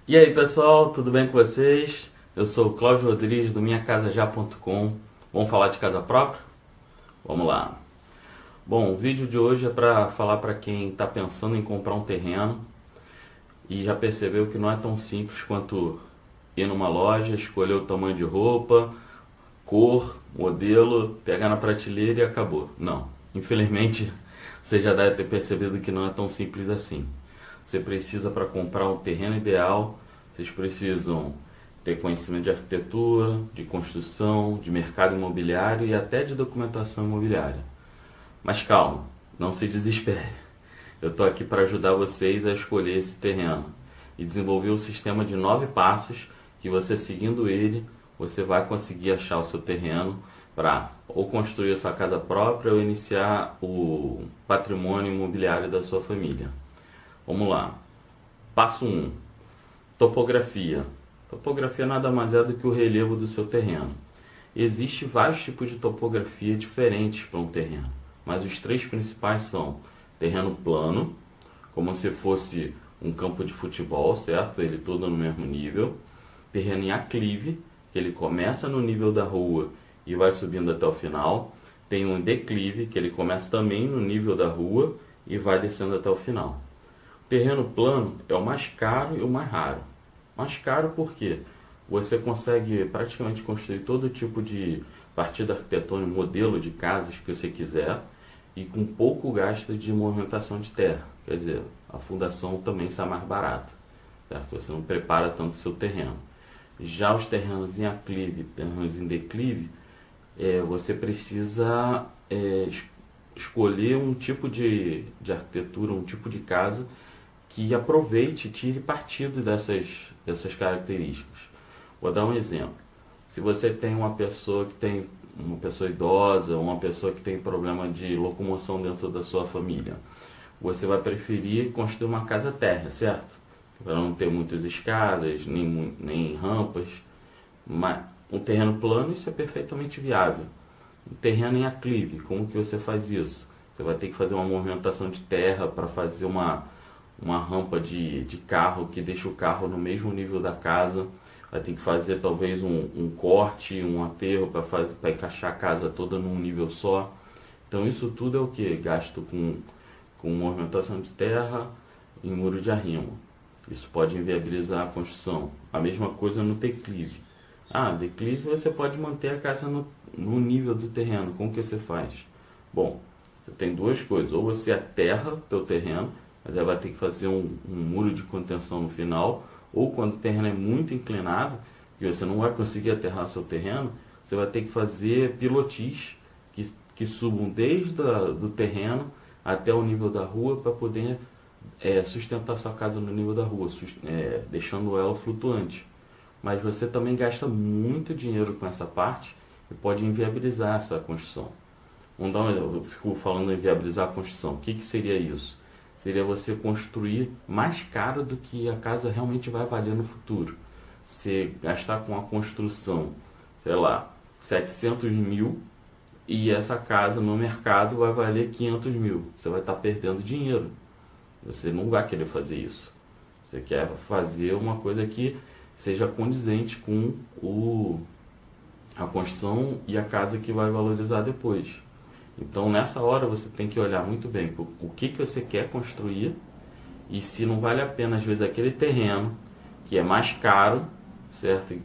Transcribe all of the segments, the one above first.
E aí pessoal, tudo bem com vocês? Eu sou o Cláudio Rodrigues do minhacasajá.com. Vamos falar de casa própria? Vamos lá. Bom, o vídeo de hoje é para falar para quem está pensando em comprar um terreno e já percebeu que não é tão simples quanto ir numa loja, escolher o tamanho de roupa, cor, modelo, pegar na prateleira e acabou. Não, infelizmente você já deve ter percebido que não é tão simples assim. Você precisa, para comprar um terreno ideal, vocês precisam ter conhecimento de arquitetura, de construção, de mercado imobiliário e até de documentação imobiliária. Mas calma, não se desespere. Eu estou aqui para ajudar vocês a escolher esse terreno e desenvolver um sistema de 9 passos que você, seguindo ele, você vai conseguir achar o seu terreno para ou construir a sua casa própria ou iniciar o patrimônio imobiliário da sua família. Vamos lá. Passo 1. Topografia. Topografia nada mais é do que o relevo do seu terreno. Existem vários tipos de topografia diferentes para um terreno, mas os três principais são terreno plano, como se fosse um campo de futebol, certo? Ele todo no mesmo nível. Terreno em aclive, que ele começa no nível da rua e vai subindo até o final. Tem um declive, que ele começa também no nível da rua e vai descendo até o final. O terreno plano é o mais caro e o mais raro. Mais caro porque você consegue praticamente construir todo tipo de partido arquitetônico, modelo de casas que você quiser e com pouco gasto de movimentação de terra. Quer dizer, a fundação também sai mais barata, certo? Você não prepara tanto o seu terreno. Já os terrenos em aclive, terrenos em declive, você precisa escolher um tipo de arquitetura, um tipo de casa que aproveite e tire partido dessas características. Vou dar um exemplo. Se você tem uma pessoa idosa, uma pessoa que tem problema de locomoção dentro da sua família, você vai preferir construir uma casa térrea, certo? Para não ter muitas escadas, nem rampas. Mas um terreno plano, isso é perfeitamente viável. Um terreno em aclive, como que você faz isso? Você vai ter que fazer uma movimentação de terra para fazer uma rampa de carro que deixa o carro no mesmo nível da casa. Vai ter que fazer talvez um corte, um aterro para encaixar a casa toda num nível só. Então isso tudo é o que? Gasto com movimentação de terra e muro de arrimo. Isso pode inviabilizar a construção. A mesma coisa no declive. Declive você pode manter a casa no nível do terreno. Como que você faz? Bom, você tem duas coisas. Ou você aterra o teu terreno, mas aí vai ter que fazer um muro de contenção no final. Ou quando o terreno é muito inclinado, e você não vai conseguir aterrar seu terreno, você vai ter que fazer pilotis que subam desde do terreno até o nível da rua para poder sustentar sua casa no nível da rua, deixando ela flutuante. Mas você também gasta muito dinheiro com essa parte e pode inviabilizar essa construção. Eu fico falando em inviabilizar a construção. O que seria isso? Seria você construir mais caro do que a casa realmente vai valer no futuro. Você gastar com a construção, sei lá, 700 mil e essa casa no mercado vai valer 500 mil. Você vai estar perdendo dinheiro. Você não vai querer fazer isso. Você quer fazer uma coisa que seja condizente com a construção e a casa que vai valorizar depois. Então nessa hora você tem que olhar muito bem o que você quer construir e se não vale a pena às vezes aquele terreno que é mais caro, certo?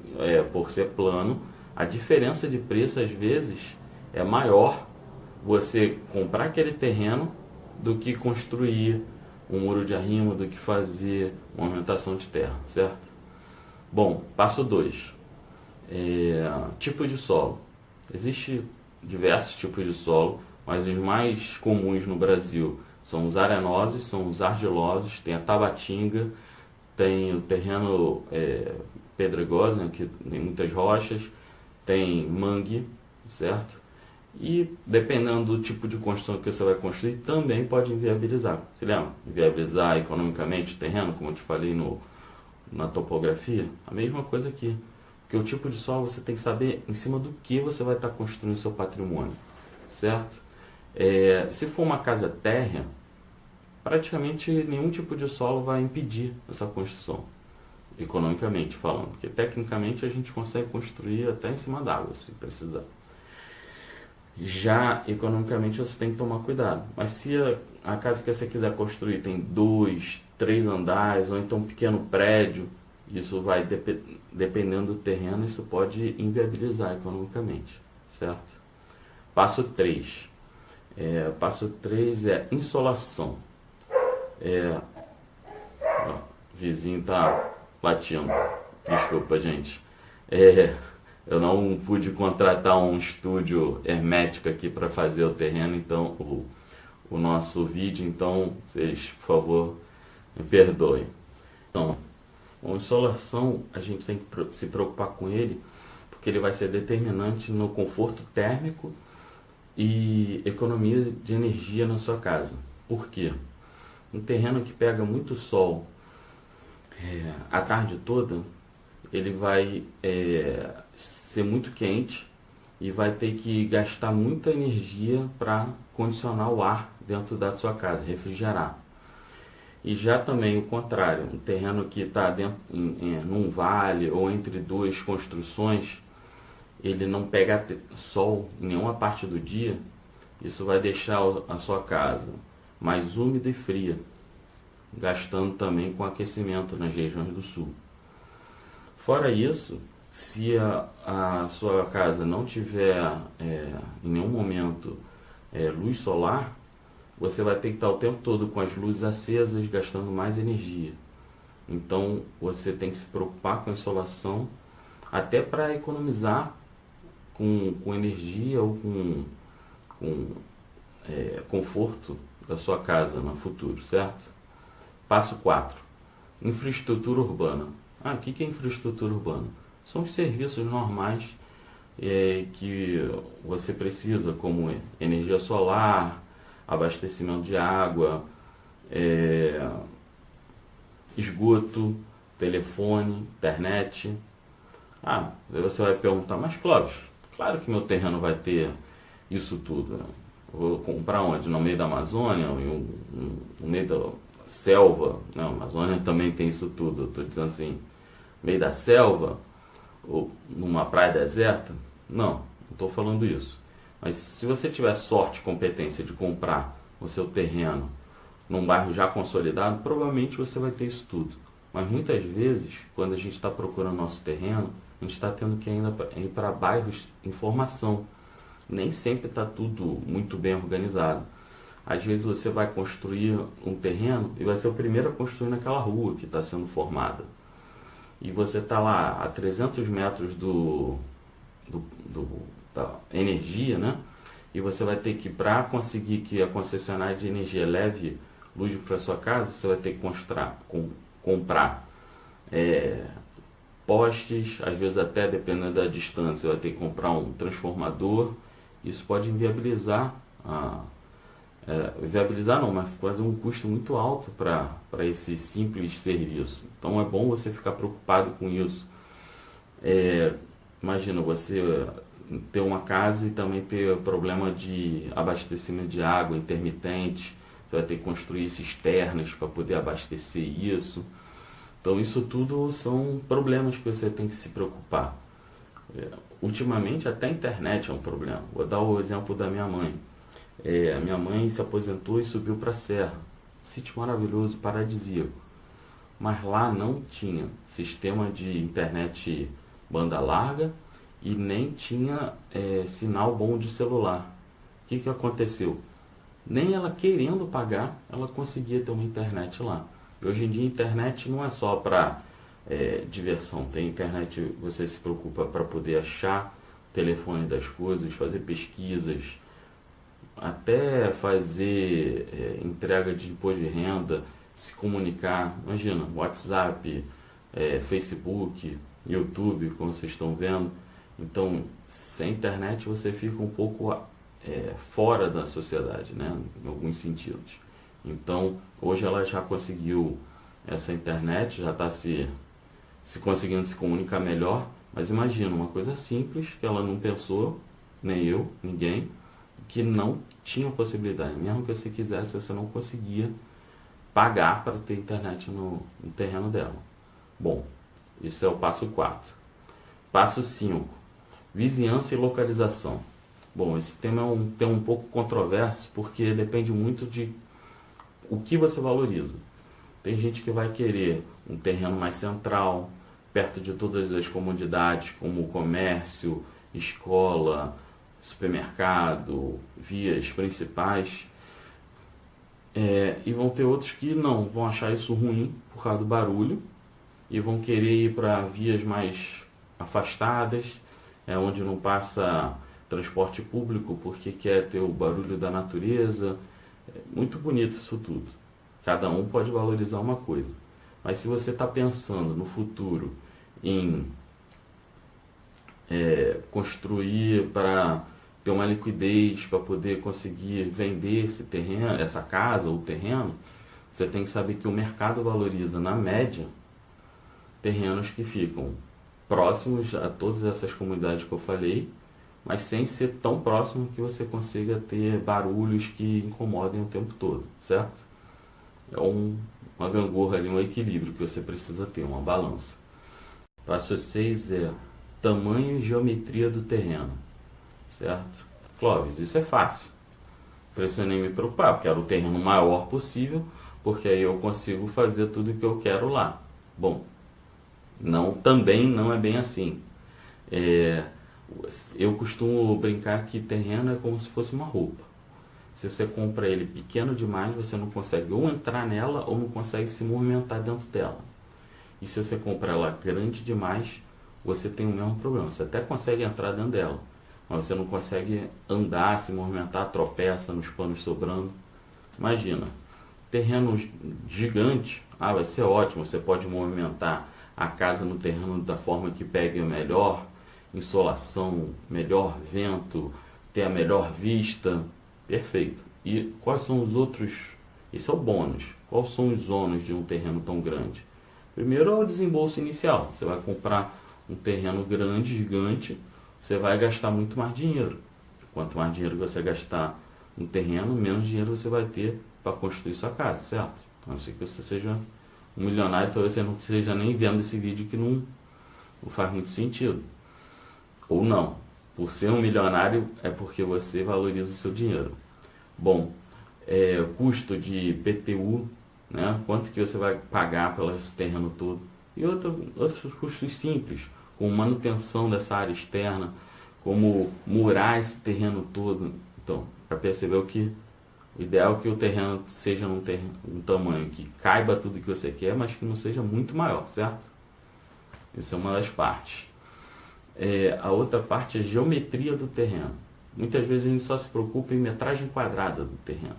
Por ser plano, a diferença de preço às vezes é maior você comprar aquele terreno do que construir um muro de arrimo, do que fazer uma aumentação de terra, certo? Bom, passo 2. Tipo de solo. Existem diversos tipos de solo, mas os mais comuns no Brasil são os arenosos, são os argilosos, tem a tabatinga, tem o terreno pedregoso, né, que tem muitas rochas, tem mangue, certo? E dependendo do tipo de construção que você vai construir, também pode inviabilizar. Você lembra? Inviabilizar economicamente o terreno, como eu te falei na topografia? A mesma coisa aqui. Porque o tipo de solo você tem que saber em cima do que você vai estar construindo o seu patrimônio, certo? Se for uma casa térrea, praticamente nenhum tipo de solo vai impedir essa construção. economicamente falando, porque tecnicamente a gente consegue construir até em cima d'água, se precisar. Já economicamente você tem que tomar cuidado. Mas se a casa que você quiser construir tem 2, 3 andares, ou então um pequeno prédio, isso vai, dependendo do terreno, isso pode inviabilizar economicamente, certo? Passo 3. Passo 3 é insolação. Ó, o vizinho tá latindo. Desculpa, gente. Eu não pude contratar um estúdio hermético aqui para fazer o terreno, então o nosso vídeo, então vocês, por favor, me perdoem. Então, a insolação, a gente tem que se preocupar com ele, porque ele vai ser determinante no conforto térmico e economia de energia na sua casa. Por quê? Um terreno que pega muito sol a tarde toda, ele vai ser muito quente e vai ter que gastar muita energia para condicionar o ar dentro da sua casa, refrigerar. E já também o contrário, um terreno que está num vale ou entre duas construções, ele não pega sol em nenhuma parte do dia, isso vai deixar a sua casa mais úmida e fria, gastando também com aquecimento nas regiões do sul. Fora isso, se a sua casa não tiver em nenhum momento luz solar, você vai ter que estar o tempo todo com as luzes acesas, gastando mais energia. Então você tem que se preocupar com a insolação, até para economizar com energia ou com conforto da sua casa no futuro, certo? Passo 4. Infraestrutura urbana. O que é infraestrutura urbana? São os serviços normais que você precisa, como energia solar, abastecimento de água, esgoto, telefone, internet. Aí você vai perguntar, mas Clóvis, claro que meu terreno vai ter isso tudo. Vou comprar onde? No meio da Amazônia, no meio da selva? Não, a Amazônia também tem isso tudo. Eu estou dizendo assim, no meio da selva, ou numa praia deserta? Não estou falando isso. Mas se você tiver sorte e competência de comprar o seu terreno num bairro já consolidado, provavelmente você vai ter isso tudo. Mas muitas vezes, quando a gente está procurando nosso terreno, a gente está tendo que ainda ir para bairros em formação. Nem sempre está tudo muito bem organizado. Às vezes você vai construir um terreno e vai ser o primeiro a construir naquela rua que está sendo formada. E você está lá a 300 metros da energia, né? E você vai ter que, para conseguir que a concessionária de energia leve luz para sua casa, você vai ter que comprar postes, às vezes até dependendo da distância, você vai ter que comprar um transformador. Isso pode inviabilizar, viabilizar não, mas fazer um custo muito alto para esse simples serviço. Então é bom você ficar preocupado com isso. Imagina você ter uma casa e também ter problema de abastecimento de água intermitente, você vai ter que construir cisternas para poder abastecer isso. Então isso tudo são problemas que você tem que se preocupar. Ultimamente até a internet é um problema. Vou dar o exemplo da minha mãe. A minha mãe se aposentou e subiu para a Serra. Sítio maravilhoso, paradisíaco. Mas lá não tinha sistema de internet banda larga e nem tinha sinal bom de celular. O que aconteceu? Nem ela querendo pagar, ela conseguia ter uma internet lá. E hoje em dia a internet não é só para diversão. Tem internet, você se preocupa para poder achar o telefone das coisas, fazer pesquisas, até fazer entrega de imposto de renda, se comunicar. Imagina, WhatsApp, Facebook, YouTube, como vocês estão vendo. Então, sem internet você fica um pouco fora da sociedade, né? Em alguns sentidos. Então, hoje ela já conseguiu essa internet, já está se conseguindo se comunicar melhor, mas imagina, uma coisa simples que ela não pensou, nem eu, ninguém, que não tinha possibilidade. Mesmo que você quisesse, você não conseguia pagar para ter internet no terreno dela. Bom, Isso é o passo 4. Passo 5. Vizinhança e localização. Bom, esse tema é um tema um pouco controverso porque depende muito de o que você valoriza. Tem gente que vai querer um terreno mais central, perto de todas as comodidades, como comércio, escola, supermercado, vias principais. E vão ter outros que não, vão achar isso ruim por causa do barulho e vão querer ir para vias mais afastadas, onde não passa transporte público porque quer ter o barulho da natureza. É muito bonito isso tudo. Cada um pode valorizar uma coisa. Mas se você está pensando no futuro em construir para ter uma liquidez, para poder conseguir vender esse terreno, essa casa ou terreno, você tem que saber que o mercado valoriza, na média, terrenos que ficam próximos a todas essas comunidades que eu falei, mas sem ser tão próximo que você consiga ter barulhos que incomodem o tempo todo, certo? É uma gangorra ali, um equilíbrio que você precisa ter, uma balança. Passo 6 é tamanho e geometria do terreno, certo? Clóvis, isso é fácil. Não precisa nem me preocupar, eu quero o terreno maior possível, porque aí eu consigo fazer tudo o que eu quero lá. Bom, também não é bem assim. Eu costumo brincar que terreno é como se fosse uma roupa. Se você compra ele pequeno demais, você não consegue ou entrar nela ou não consegue se movimentar dentro dela. E se você compra ela grande demais, você tem o mesmo problema. Você até consegue entrar dentro dela, mas você não consegue andar, se movimentar, tropeça nos panos sobrando. Imagina, terreno gigante, vai ser ótimo, você pode movimentar a casa no terreno da forma que pegue melhor insolação, melhor vento, ter a melhor vista, perfeito. E quais são os outros? Esse é o bônus. Quais são os ônus de um terreno tão grande? Primeiro é o desembolso inicial. Você vai comprar um terreno grande, gigante, você vai gastar muito mais dinheiro. Quanto mais dinheiro você gastar no terreno, menos dinheiro você vai ter para construir sua casa, certo? A não ser que você seja um milionário, talvez você não esteja nem vendo esse vídeo, que não faz muito sentido. Ou não, por ser um milionário é porque você valoriza o seu dinheiro. Bom, custo de PTU, né? Quanto que você vai pagar pelo esse terreno todo. E outros custos simples, como manutenção dessa área externa, como murar esse terreno todo. Então, para perceber que o ideal é que o terreno seja um tamanho que caiba tudo que você quer, mas que não seja muito maior, certo? Isso é uma das partes. A outra parte é a geometria do terreno. Muitas vezes a gente só se preocupa em metragem quadrada do terreno.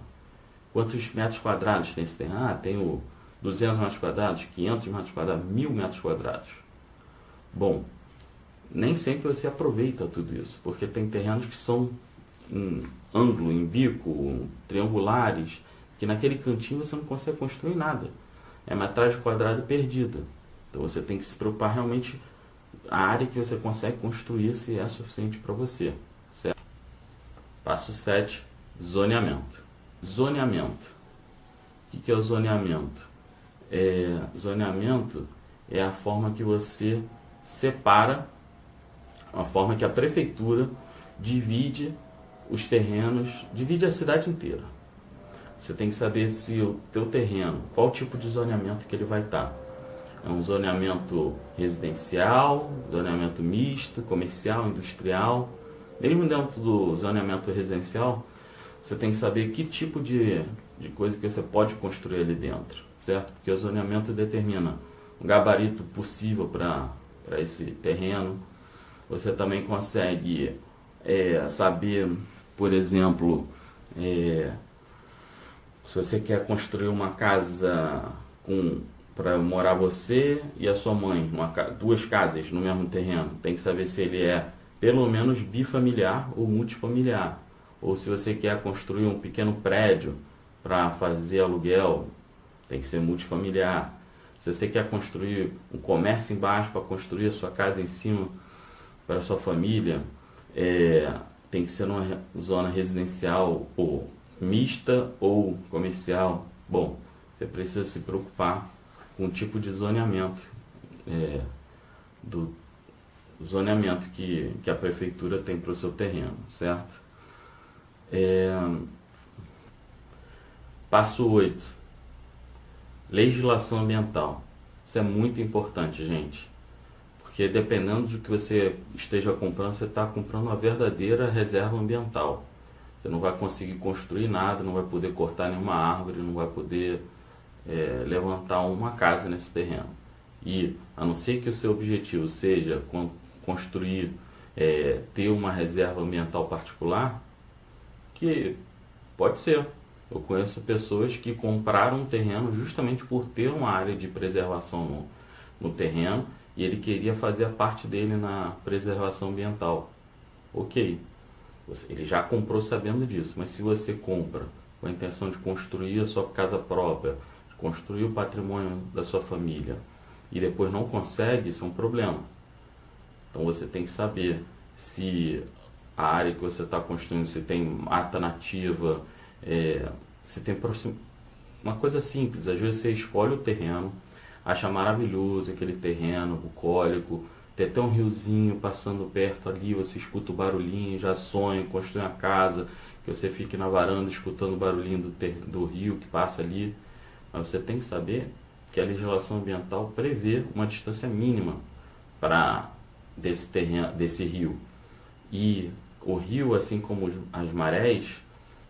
Quantos metros quadrados tem esse terreno? Tenho 200 metros quadrados, 500 metros quadrados, 1000 metros quadrados. Bom, nem sempre você aproveita tudo isso, porque tem terrenos que são em ângulo, em bico, triangulares, que naquele cantinho você não consegue construir nada. É metragem quadrada perdida. Então você tem que se preocupar realmente a área que você consegue construir, se é suficiente para você, certo? Passo 7, zoneamento. Zoneamento. O que é o zoneamento? Zoneamento é a forma que você separa, a forma que a prefeitura divide os terrenos, divide a cidade inteira. Você tem que saber se o teu terreno, qual tipo de zoneamento que ele vai estar. É um zoneamento residencial, zoneamento misto, comercial, industrial. Mesmo dentro do zoneamento residencial, você tem que saber que tipo de coisa que você pode construir ali dentro, certo? Porque o zoneamento determina um gabarito possível para esse terreno. Você também consegue saber, por exemplo, se você quer construir uma casa para morar você e a sua mãe, duas casas no mesmo terreno, tem que saber se ele é pelo menos bifamiliar ou multifamiliar. Ou se você quer construir um pequeno prédio para fazer aluguel, tem que ser multifamiliar. Se você quer construir um comércio embaixo para construir a sua casa em cima para a sua família, tem que ser numa zona residencial ou mista ou comercial. Bom, você precisa se preocupar com o tipo de zoneamento do zoneamento que a prefeitura tem para o seu terreno, certo? Passo 8. Legislação ambiental. Isso é muito importante, gente. Porque dependendo do que você esteja comprando, você está comprando uma verdadeira reserva ambiental. Você não vai conseguir construir nada, não vai poder cortar nenhuma árvore, não vai poder levantar uma casa nesse terreno. E a não ser que o seu objetivo seja construir, ter uma reserva ambiental particular, que pode ser. Eu conheço pessoas que compraram um terreno justamente por ter uma área de preservação no terreno e ele queria fazer a parte dele na preservação ambiental. Ok, ele já comprou sabendo disso, mas se você compra com a intenção de construir a sua casa própria, de construir o patrimônio da sua família e depois não consegue, isso é um problema. Então você tem que saber se a área que você está construindo, se tem mata nativa, se tem uma coisa simples. Às vezes você escolhe o terreno, acha maravilhoso aquele terreno bucólico, tem até um riozinho passando perto ali, você escuta o barulhinho, já sonha, constrói uma casa, que você fique na varanda escutando o barulhinho do rio que passa ali. Mas você tem que saber que a legislação ambiental prevê uma distância mínima desse rio. E o rio, assim como as marés,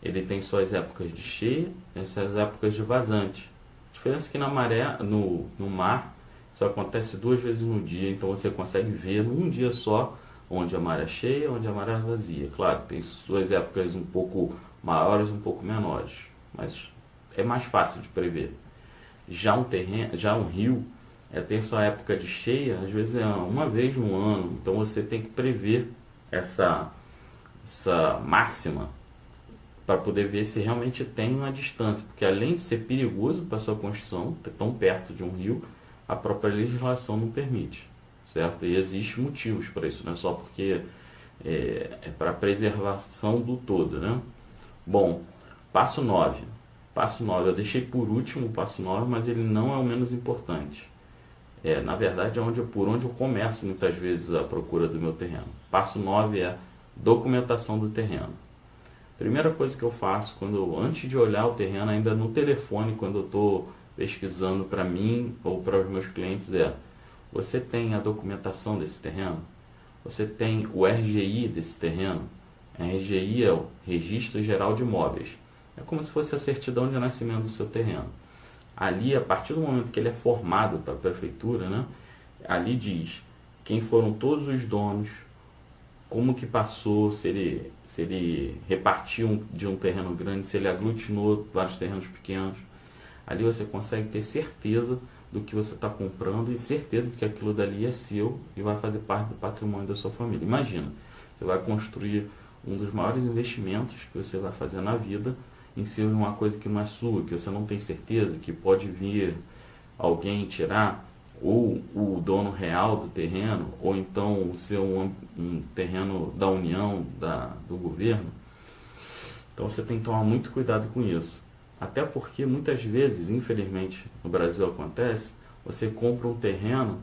ele tem suas épocas de cheia e suas épocas de vazante. A diferença é que na maré, no mar, isso acontece 2 vezes no dia, então você consegue ver num dia só onde a maré é cheia, onde a maré é vazia. Claro, tem suas épocas um pouco maiores, um pouco menores, mas é mais fácil de prever. Já um rio, tem sua época de cheia, às vezes é uma vez no ano, então você tem que prever essa máxima para poder ver se realmente tem uma distância, porque além de ser perigoso para a sua construção, tão perto de um rio, a própria legislação não permite, certo? E existem motivos para isso, não é só porque é para preservação do todo, né? Bom, passo 9. Passo 9, eu deixei por último o passo 9, mas ele não é o menos importante. Na verdade, por onde eu começo muitas vezes a procura do meu terreno. Passo 9 é documentação do terreno. Primeira coisa que eu faço antes de olhar o terreno, ainda no telefone, quando eu estou pesquisando para mim ou para os meus clientes, você tem a documentação desse terreno? Você tem o RGI desse terreno? A RGI é o Registro Geral de Imóveis. É como se fosse a certidão de nascimento do seu terreno. Ali, a partir do momento que ele é formado para a prefeitura, né, ali diz quem foram todos os donos, como que passou, se ele repartiu de um terreno grande, se ele aglutinou vários terrenos pequenos. Ali você consegue ter certeza do que você está comprando e certeza de que aquilo dali é seu e vai fazer parte do patrimônio da sua família. Imagina, você vai construir um dos maiores investimentos que você vai fazer na vida em cima de uma coisa que não é sua, que você não tem certeza, que pode vir alguém tirar, ou o dono real do terreno, ou então ser um terreno da União, do governo. Então você tem que tomar muito cuidado com isso. Até porque muitas vezes, infelizmente, no Brasil acontece, você compra um terreno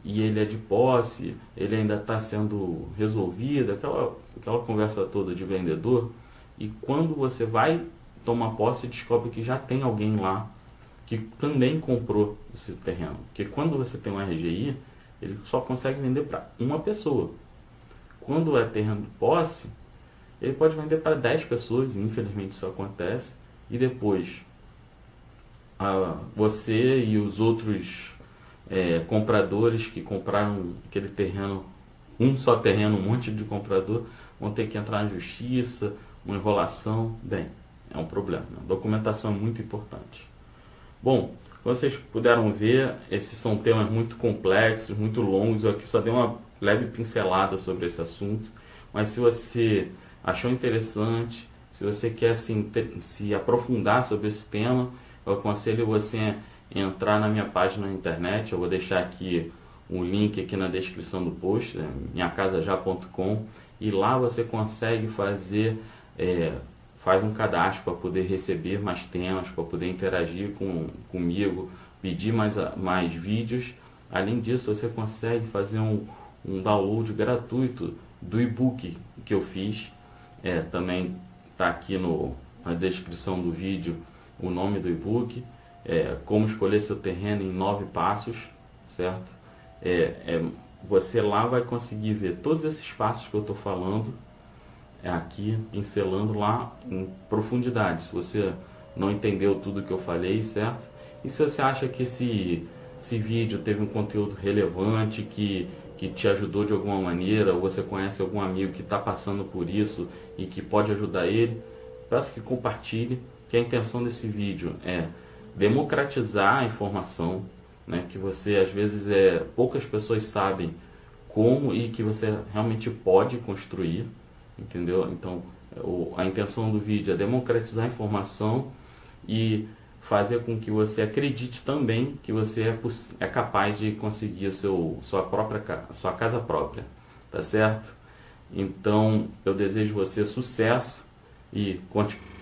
e ele é de posse, ele ainda está sendo resolvido, aquela conversa toda de vendedor, e quando você vai tomar posse, descobre que já tem alguém lá que também comprou esse terreno. Porque quando você tem um RGI, ele só consegue vender para uma pessoa. Quando é terreno de posse, ele pode vender para 10 pessoas, infelizmente isso acontece, e depois você e os outros compradores que compraram aquele terreno, um só terreno, um monte de comprador, vão ter que entrar na justiça, uma enrolação. Bem, é um problema. A documentação é muito importante. Bom, como vocês puderam ver, esses são temas muito complexos, muito longos. Eu aqui só dei uma leve pincelada sobre esse assunto, mas se você achou interessante, se você quer se aprofundar sobre esse tema, eu aconselho você a entrar na minha página na internet. Eu vou deixar aqui um link aqui na descrição do post, minhacasajá.com, e lá você consegue faz um cadastro para poder receber mais temas, para poder interagir comigo, pedir mais vídeos Além disso, você consegue fazer um download gratuito do e-book que eu fiz. Também está aqui na descrição do vídeo o nome do e-book. Como escolher seu terreno em 9 passos, certo? Você lá vai conseguir ver todos esses passos que eu estou falando, aqui pincelando lá em profundidade. Se você não entendeu tudo que eu falei, certo? E se você acha que esse vídeo teve um conteúdo relevante, que te ajudou de alguma maneira, ou você conhece algum amigo que está passando por isso e que pode ajudar ele, peço que compartilhe, que a intenção desse vídeo é democratizar a informação, né, que você às vezes poucas pessoas sabem como e que você realmente pode construir, entendeu? Então a intenção do vídeo é democratizar a informação e fazer com que você acredite também que você é capaz de conseguir sua casa própria, tá certo? Então eu desejo você sucesso e continue.